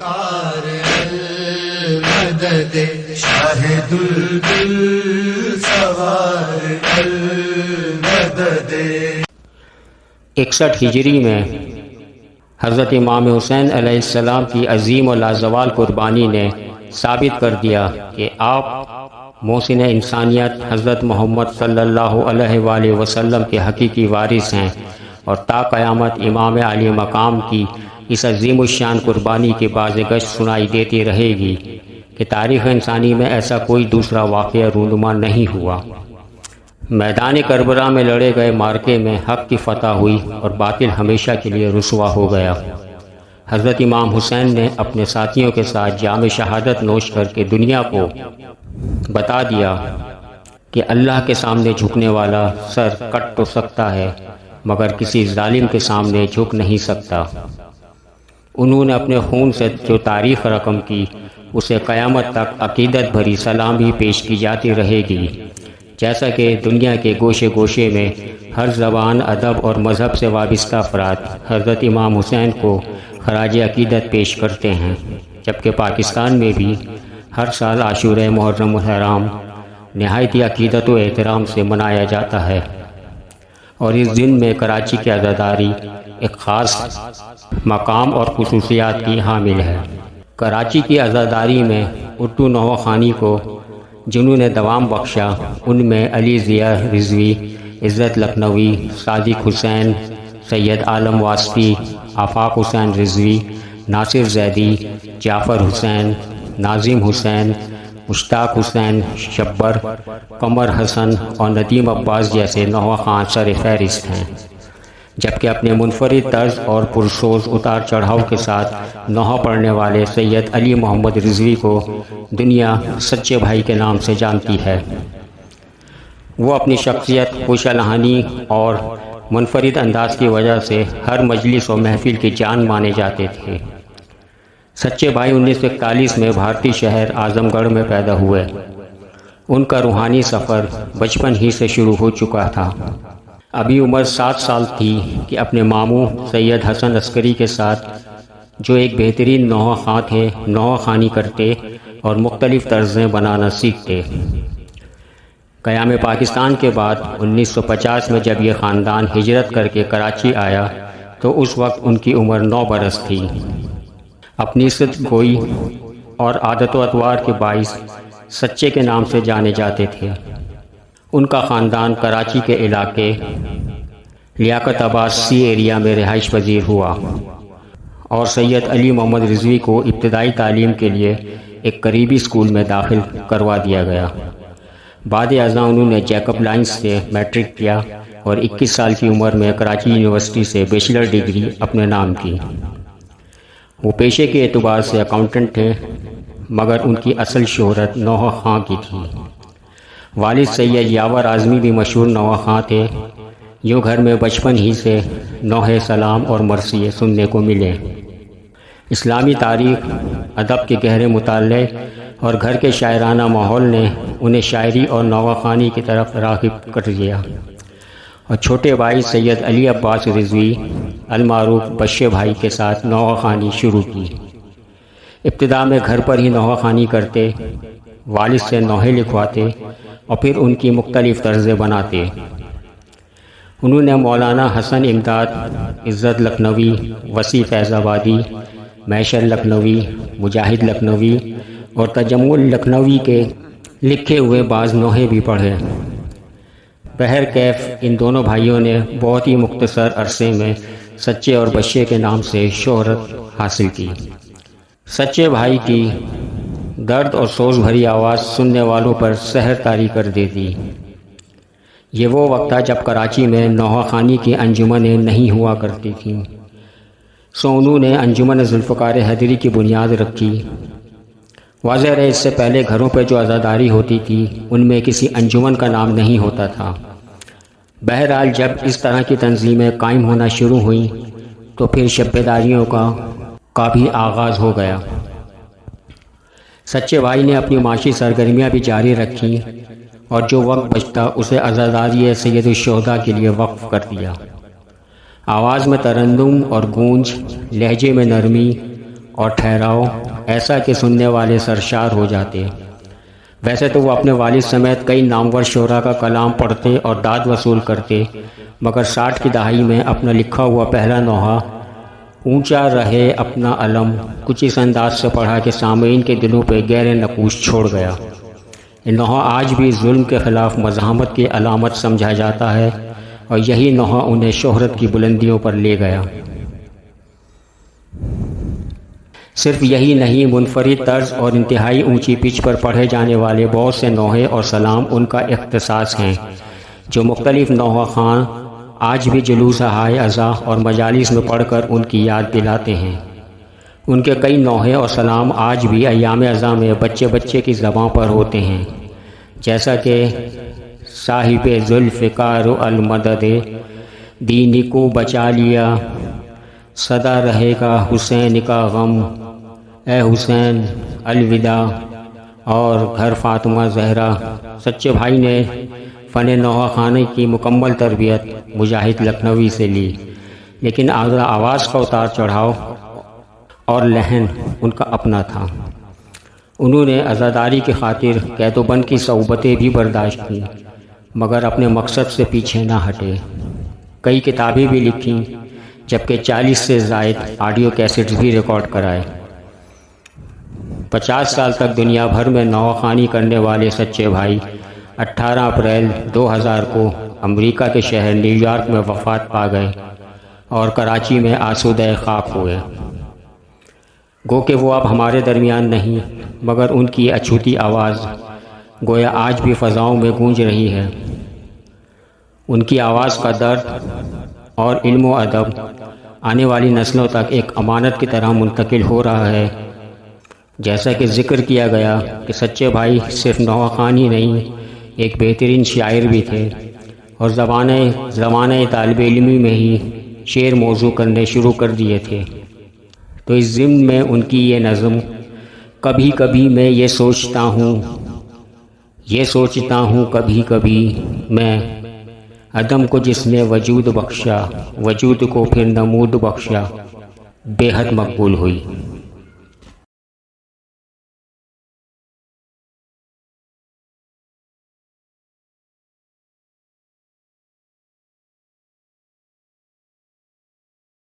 کار المدد شاہد الدل سوار المدد۔ 61 ہجری میں حضرت امام حسین علیہ السلام کی عظیم و لازوال قربانی نے ثابت کر دیا کہ آپ محسن انسانیت حضرت محمد صلی اللہ علیہ وآلہ وسلم کے حقیقی وارث ہیں، اور تا قیامت امام علی مقام کی اس عظیم الشان قربانی کی بازگشت سنائی دیتی رہے گی کہ تاریخ انسانی میں ایسا کوئی دوسرا واقعہ رونما نہیں ہوا۔ میدان کربلا میں لڑے گئے مارکے میں حق کی فتح ہوئی اور باطل ہمیشہ کے لیے رسوا ہو گیا۔ حضرت امام حسین نے اپنے ساتھیوں کے ساتھ جام شہادت نوش کر کے دنیا کو بتا دیا کہ اللہ کے سامنے جھکنے والا سر کٹ تو سکتا ہے مگر کسی ظالم کے سامنے جھک نہیں سکتا۔ انہوں نے اپنے خون سے جو تاریخ رقم کی اسے قیامت تک عقیدت بھری سلامی پیش کی جاتی رہے گی، جیسا کہ دنیا کے گوشے گوشے میں ہر زبان، ادب اور مذہب سے وابستہ افراد حضرت امام حسین کو خراج عقیدت پیش کرتے ہیں، جبکہ پاکستان میں بھی ہر سال عاشورہ محرم الحرام نہایت عقیدت و احترام سے منایا جاتا ہے، اور اس دن میں کراچی کی عزاداری ایک خاص مقام اور خصوصیات کی حامل ہے۔ کراچی کی عزاداری میں اردو نوحہ خوانی کو جنہوں نے دوام بخشا، ان میں علی ضیاء رضوی، عزت لکھنوی، صادق حسین، سید عالم واسطی، آفاق حسین رضوی، ناصر زیدی، جعفر حسین، ناظم حسین، مشتاق حسین شبر، قمر حسن اور ندیم عباس جیسے نوحہ خوان سر فہرست ہیں، جبکہ اپنے منفرد طرز اور پرسوز اتار چڑھاؤ کے ساتھ نوحہ پڑھنے والے سید علی محمد رضوی کو دنیا سچے بھائی کے نام سے جانتی ہے۔ وہ اپنی شخصیت، خوش الحانی اور منفرد انداز کی وجہ سے ہر مجلس و محفل کی جان مانے جاتے تھے۔ سچے بھائی 1941 میں بھارتی شہر اعظم گڑھ میں پیدا ہوئے۔ ان کا روحانی سفر بچپن ہی سے شروع ہو چکا تھا۔ ابھی عمر 7 سال تھی کہ اپنے ماموں سید حسن عسکری کے ساتھ، جو ایک بہترین نوحہ خواں تھے، نوحہ خوانی کرتے اور مختلف طرزیں بنانا سیکھتے۔ قیام پاکستان کے بعد 1950 میں جب یہ خاندان ہجرت کر کے کراچی آیا تو اس وقت ان کی عمر 9 برس تھی۔ اپنی صدق گوئی اور عادت و اطوار کے باعث سچے کے نام سے جانے جاتے تھے۔ ان کا خاندان کراچی کے علاقے لیاقت آباد سی ایریا میں رہائش پذیر ہوا، اور سید علی محمد رضوی کو ابتدائی تعلیم کے لیے ایک قریبی اسکول میں داخل کروا دیا گیا۔ بعد ازاں انہوں نے جیکب لائنس سے میٹرک کیا اور 21 سال کی عمر میں کراچی یونیورسٹی سے بیچلر ڈگری اپنے نام کی۔ وہ پیشے کے اعتبار سے اکاؤنٹنٹ تھے، مگر ان کی اصل شہرت نوحہ خواں کی تھی۔ والد سید یاور اعظمی بھی مشہور نوحہ خواں تھے۔ یوں گھر میں بچپن ہی سے نوحے سلام اور مرثیے سننے کو ملے۔ اسلامی تاریخ، ادب کے گہرے مطالعے اور گھر کے شاعرانہ ماحول نے انہیں شاعری اور نوحہ خوانی کی طرف راغب کر دیا، اور چھوٹے بھائی سید علی عباس رضوی المعروف بشے بھائی کے ساتھ نوحہ خوانی شروع کی۔ ابتدا میں گھر پر ہی نوحہ خوانی کرتے، والد سے نوحے لکھواتے اور پھر ان کی مختلف طرزیں بناتے۔ انہوں نے مولانا حسن امداد، عزت لکھنوی، وسیع فیض آبادی، میشر لکھنوی، مجاہد لکھنوی اور تجمل لکھنوی کے لکھے ہوئے بعض نوحے بھی پڑھے۔ بہرکیف ان دونوں بھائیوں نے بہت ہی مختصر عرصے میں سچے اور بشے کے نام سے شہرت حاصل کی۔ سچے بھائی کی درد اور سوز بھری آواز سننے والوں پر سحر طاری کر دیتی۔ یہ وہ وقت تھا جب کراچی میں نوحہ خوانی کی انجمنیں نہیں ہوا کرتی تھیں، سو انہوں نے انجمن ذوالفقار حیدری کی بنیاد رکھی۔ واضح ہے اس سے پہلے گھروں پہ جو عزاداری ہوتی تھی ان میں کسی انجمن کا نام نہیں ہوتا تھا۔ بہرحال جب اس طرح کی تنظیمیں قائم ہونا شروع ہوئیں تو پھر شب بیداریوں کا بھی آغاز ہو گیا۔ سچے بھائی نے اپنی معاشی سرگرمیاں بھی جاری رکھیں اور جو وقت بچتا اسے عزاداری سید الشہداء کے لیے وقف کر دیا۔ آواز میں ترنم اور گونج، لہجے میں نرمی اور ٹھہراؤ ایسا کہ سننے والے سرشار ہو جاتے۔ ویسے تو وہ اپنے والد سمیت کئی نامور شعراء کا کلام پڑھتے اور داد وصول کرتے، مگر 60 کی دہائی میں اپنا لکھا ہوا پہلا نوحہ اونچا رہے اپنا علم کچھ اس انداز سے پڑھا کہ سامعین کے دلوں پہ گہرے نقوش چھوڑ گیا۔ یہ نوحہ آج بھی ظلم کے خلاف مزاحمت کی علامت سمجھا جاتا ہے، اور یہی نوحہ انہیں شہرت کی بلندیوں پر لے گیا۔ صرف یہی نہیں، منفرد طرز اور انتہائی اونچی پچ پر پڑھے جانے والے بہت سے نوحے اور سلام ان کا اختصاص ہیں، جو مختلف نوحہ خان آج بھی جلوس ہائے عزا اور مجالس میں پڑھ کر ان کی یاد دلاتے ہیں۔ ان کے کئی نوحے اور سلام آج بھی ایام عزا میں بچے بچے کی زبان پر ہوتے ہیں، جیسا کہ صاحب ذوالفقار المدد، دین کو بچا لیا، سدا رہے گا حسین کا غم، اے حسین الوداع، اور گھر فاطمہ زہرا۔ سچے بھائی نے فن نوحہ خوانی کی مکمل تربیت مجاہد لکھنوی سے لی، لیکن آواز کا اتار چڑھاؤ اور لحن ان کا اپنا تھا۔ انہوں نے عزاداری کی خاطر قید و بند کی صعوبتیں بھی برداشت کیں، مگر اپنے مقصد سے پیچھے نہ ہٹے۔ کئی کتابیں بھی لکھیں، جبکہ 40 سے زائد آڈیو کیسٹس بھی ریکارڈ کرائے۔ 50 سال تک دنیا بھر میں نوحہ خوانی کرنے والے سچے بھائی 18 اپریل 2000 کو امریکہ کے شہر نیو یارک میں وفات پا گئے اور کراچی میں آسودہ خاک ہوئے۔ گو کہ وہ اب ہمارے درمیان نہیں، مگر ان کی اچھوتی آواز گویا آج بھی فضاؤں میں گونج رہی ہے۔ ان کی آواز کا درد اور علم و ادب آنے والی نسلوں تک ایک امانت کی طرح منتقل ہو رہا ہے۔ جیسا کہ ذکر کیا گیا کہ سچے بھائی صرف نوحہ خوان ہی نہیں، ایک بہترین شاعر بھی تھے، اور زمانہ طالب علمی میں ہی شعر موضوع کرنے شروع کر دیے تھے۔ تو اس ضمن میں ان کی یہ نظم، کبھی کبھی میں یہ سوچتا ہوں کبھی کبھی میں، عدم کو جس نے وجود بخشا، وجود کو پھر نمود بخشا، بے حد مقبول ہوئی۔